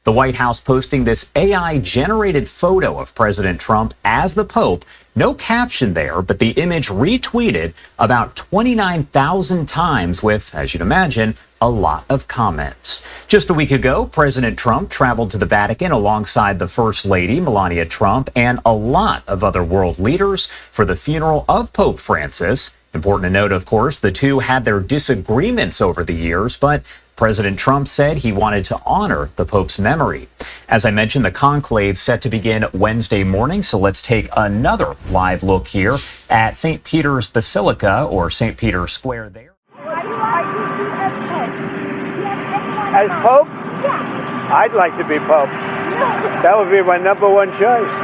The White House posting this AI-generated photo of President Trump as the Pope. No caption there, but the image retweeted about 29,000 times with, as you'd imagine, a lot of comments. Just a week ago, President Trump traveled to the Vatican alongside the First Lady, Melania Trump, and a lot of other world leaders for the funeral of Pope Francis. Important to note, of course, the two had their disagreements over the years, but President Trump said he wanted to honor the Pope's memory. As I mentioned, the conclave set to begin Wednesday morning, so let's take another live look here at St. Peter's Basilica, or St. Peter's Square there. As Pope? Yeah. I'd like to be Pope. That would be my number one choice.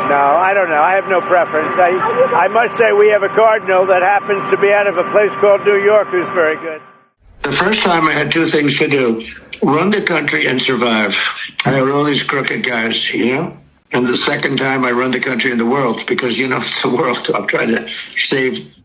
No, I don't know. I have no preference. I must say we have a cardinal that happens to be out of a place called New York who's very good. The first time I had two things to do: run the country and survive. I had all these crooked guys, And the second time I run the country and the world, because, it's the world I'm trying to save.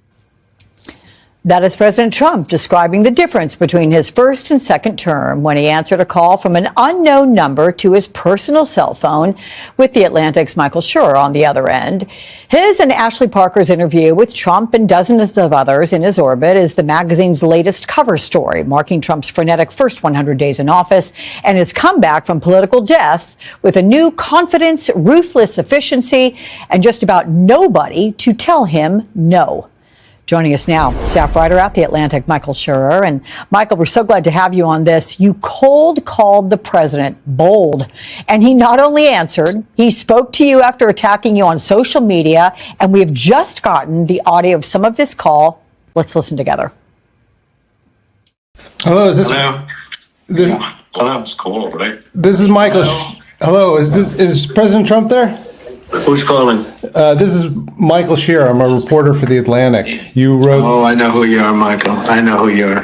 That is President Trump describing the difference between his first and second term when he answered a call from an unknown number to his personal cell phone, with The Atlantic's Michael Schur on the other end. His and Ashley Parker's interview with Trump and dozens of others in his orbit is the magazine's latest cover story, marking Trump's frenetic first 100 days in office and his comeback from political death with a new confidence, ruthless efficiency, and just about nobody to tell him no. Joining us now, staff writer at The Atlantic, Michael Schur. And Michael, we're so glad to have you on this. You cold called the president bold, and he not only answered, he spoke to you after attacking you on social media. And we have just gotten the audio of some of this call. Let's listen together. Hello, is this? Hello. Hello, it's cool, right? This is Michael. Hello, is President Trump there? Who's calling? This is Michael Schur. I'm a reporter for The Atlantic. You wrote. Oh, I know who you are, Michael. I know who you are.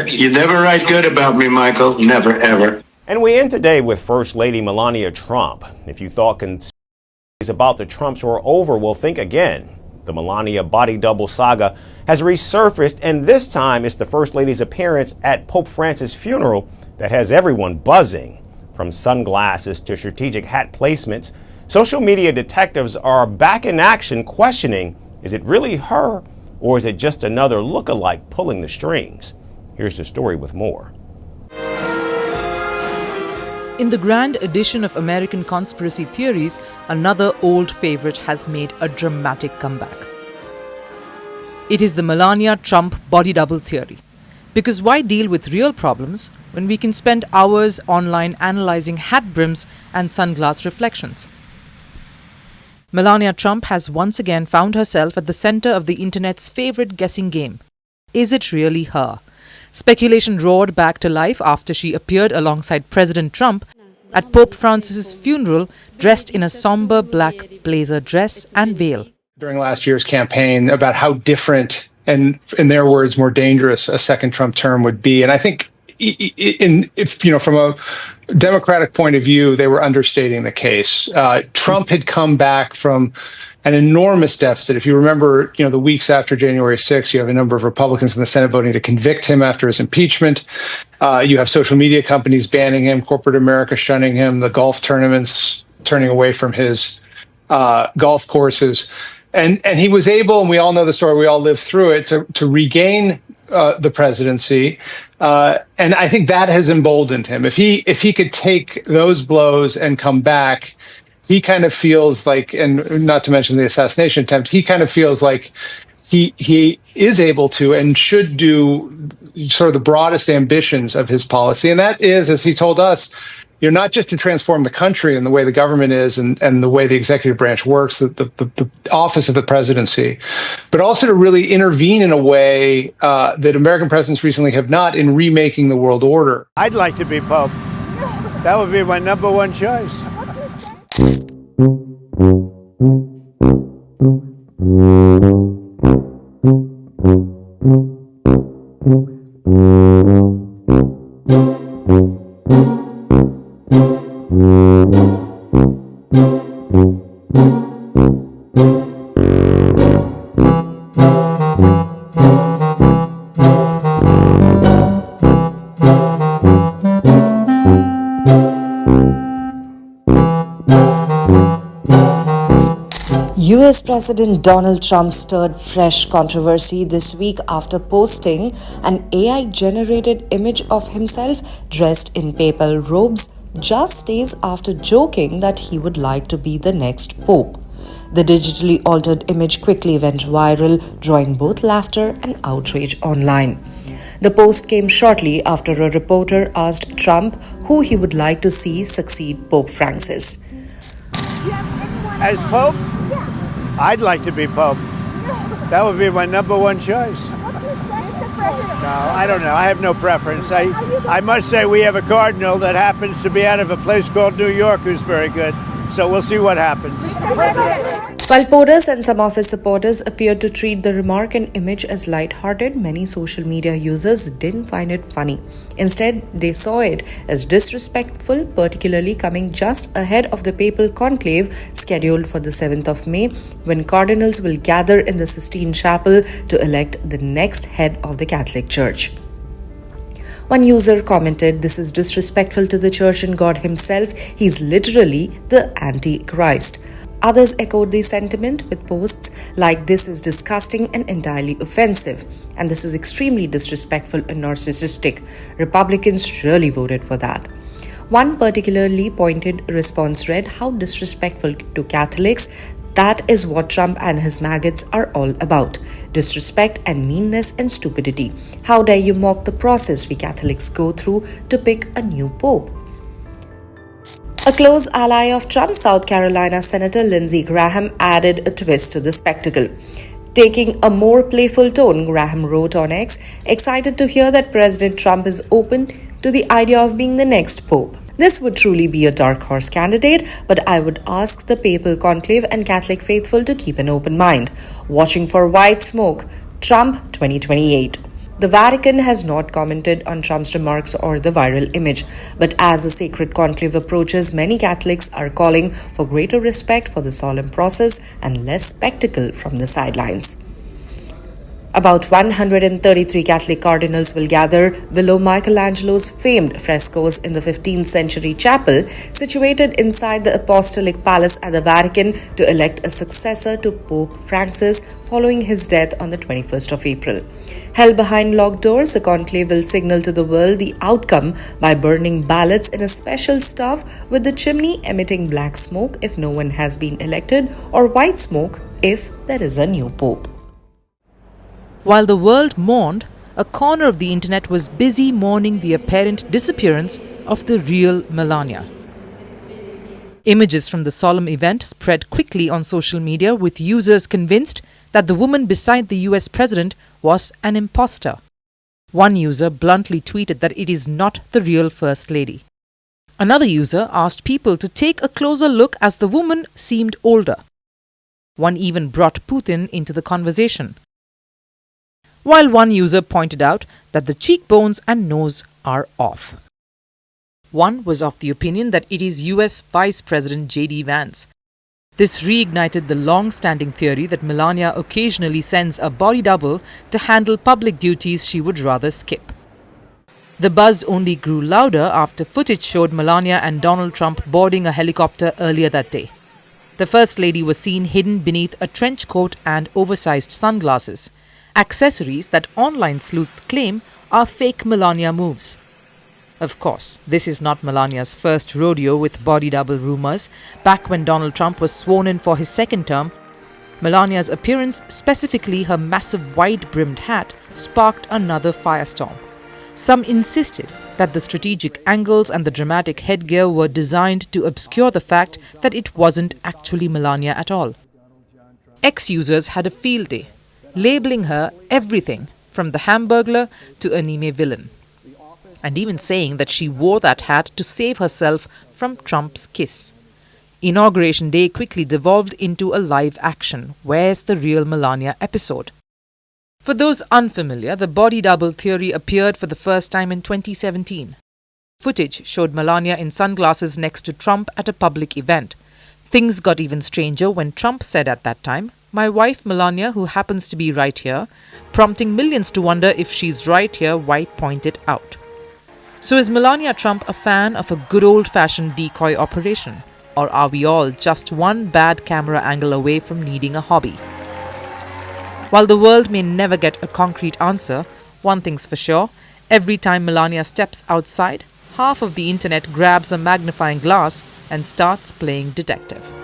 You never write good about me, Michael. Never, ever. And we end today with First Lady Melania Trump. If you thought conspiracies about the Trumps were over, well, think again. The Melania body double saga has resurfaced, and this time it's the First Lady's appearance at Pope Francis' funeral that has everyone buzzing. From sunglasses to strategic hat placements, social media detectives are back in action questioning, is it really her or is it just another look-alike pulling the strings? Here's the story with more. In the grand edition of American Conspiracy Theories, another old favorite has made a dramatic comeback. It is the Melania Trump body double theory. Because why deal with real problems when we can spend hours online analyzing hat brims and sunglass reflections? Melania Trump has once again found herself at the center of the internet's favorite guessing game. Is it really her? Speculation roared back to life after she appeared alongside President Trump at Pope Francis' funeral, dressed in a somber black blazer dress and veil. During last year's campaign, about how different and, in their words, more dangerous a second Trump term would be. And I think from a Democratic point of view, they were understating the case. Trump had come back from an enormous deficit. If you remember, the weeks after January 6th, you have a number of Republicans in the Senate voting to convict him after his impeachment. You have social media companies banning him, corporate America shunning him, the golf tournaments turning away from his golf courses. And he was able, and we all know the story, we all lived through it, to regain the presidency. And I think that has emboldened him. If he could take those blows and come back, he kind of feels like, and not to mention the assassination attempt, he kind of feels like he is able to and should do sort of the broadest ambitions of his policy. And that is, as he told us, not just to transform the country and the way the government is and the way the executive branch works, the office of the presidency, but also to really intervene in a way that American presidents recently have not in remaking the world order. I'd like to be Pope. That would be my number one choice. US President Donald Trump stirred fresh controversy this week after posting an AI-generated image of himself dressed in papal robes just days after joking that he would like to be the next pope. The digitally altered image quickly went viral, drawing both laughter and outrage online. The post came shortly after a reporter asked Trump who he would like to see succeed Pope Francis. As Pope? I'd like to be Pope. That would be my number one choice. No, I don't know. I have no preference. I must say we have a cardinal that happens to be out of a place called New York who's very good. So we'll see what happens. While POTUS and some of his supporters appeared to treat the remark and image as light-hearted, many social media users didn't find it funny. Instead, they saw it as disrespectful, particularly coming just ahead of the papal conclave scheduled for the 7th of May, when cardinals will gather in the Sistine Chapel to elect the next head of the Catholic Church. One user commented, "This is disrespectful to the Church and God himself. He's literally the Antichrist." Others echoed the sentiment with posts like, "This is disgusting and entirely offensive," and "This is extremely disrespectful and narcissistic. Republicans really voted for that." One particularly pointed response read, "How disrespectful to Catholics. That is what Trump and his maggots are all about. Disrespect and meanness and stupidity. How dare you mock the process we Catholics go through to pick a new pope?" A close ally of Trump, South Carolina Senator Lindsey Graham, added a twist to the spectacle. Taking a more playful tone, Graham wrote on X, "Excited to hear that President Trump is open to the idea of being the next pope. This would truly be a dark horse candidate, but I would ask the papal conclave and Catholic faithful to keep an open mind. Watching for white smoke. Trump 2028. The Vatican has not commented on Trump's remarks or the viral image, but as the sacred conclave approaches, many Catholics are calling for greater respect for the solemn process and less spectacle from the sidelines. About 133 Catholic cardinals will gather below Michelangelo's famed frescoes in the 15th century chapel situated inside the Apostolic Palace at the Vatican to elect a successor to Pope Francis following his death on the 21st of April. Held behind locked doors, the conclave will signal to the world the outcome by burning ballots in a special stove with the chimney emitting black smoke if no one has been elected, or white smoke if there is a new pope. While the world mourned, a corner of the internet was busy mourning the apparent disappearance of the real Melania. Images from the solemn event spread quickly on social media, with users convinced that the woman beside the US president was an imposter. One user bluntly tweeted that it is not the real First Lady. Another user asked people to take a closer look as the woman seemed older. One even brought Putin into the conversation, while one user pointed out that the cheekbones and nose are off. One was of the opinion that it is US Vice President J.D. Vance. This reignited the long-standing theory that Melania occasionally sends a body double to handle public duties she would rather skip. The buzz only grew louder after footage showed Melania and Donald Trump boarding a helicopter earlier that day. The First Lady was seen hidden beneath a trench coat and oversized sunglasses, accessories that online sleuths claim are fake Melania moves. Of course, this is not Melania's first rodeo with body double rumors. Back when Donald Trump was sworn in for his second term, Melania's appearance, specifically her massive wide-brimmed hat, sparked another firestorm. Some insisted that the strategic angles and the dramatic headgear were designed to obscure the fact that it wasn't actually Melania at all. Ex-users had a field day, labeling her everything from the Hamburglar to anime villain, and even saying that she wore that hat to save herself from Trump's kiss. Inauguration Day quickly devolved into a live action "Where's the Real Melania" episode. For those unfamiliar, the body double theory appeared for the first time in 2017. Footage showed Melania in sunglasses next to Trump at a public event. Things got even stranger when Trump said at that time, "My wife Melania, who happens to be right here," prompting millions to wonder if she's right here, why point it out? So is Melania Trump a fan of a good old-fashioned decoy operation? Or are we all just one bad camera angle away from needing a hobby? While the world may never get a concrete answer, one thing's for sure: every time Melania steps outside, half of the internet grabs a magnifying glass and starts playing detective.